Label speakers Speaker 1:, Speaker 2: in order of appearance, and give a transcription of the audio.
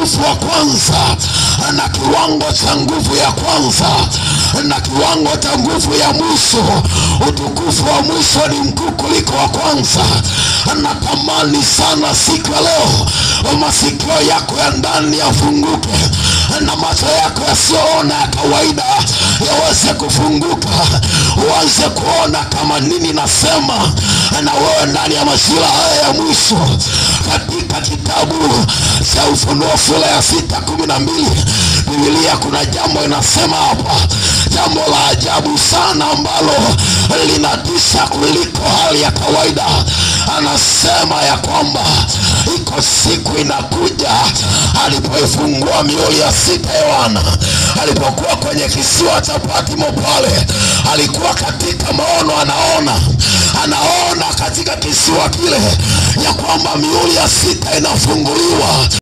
Speaker 1: utukufu wa kwanza na kiwango cha nguvu ya kwanza na kiwango cha nguvu ya mwisho. Utukufu wa mwisho ni mkuu kuliko wa kwanza. Natamani sana siku ya leo masikio yako ya ndani yafunguke na macho yako yasiyoona ya kawaida yaweze kufunguka, uanze kuona kama nini nasema na wewe ndani ya majira haya ya mwisho. Katika kitabu cha Ufunuo sura ya 6:12 Biblia kuna jambo inasema hapa, jambo la ajabu sana ambalo linatisha kuliko hali ya kawaida. Anasema ya kwamba iko siku inakuja, alipoifungua mihuri ya 6 Yohana, alipokuwa kwenye kisiwa cha Patmo pale, alikuwa katika maono, anaona katika kisiwa kile ya kwamba mihuri ya 6 inafunguliwa.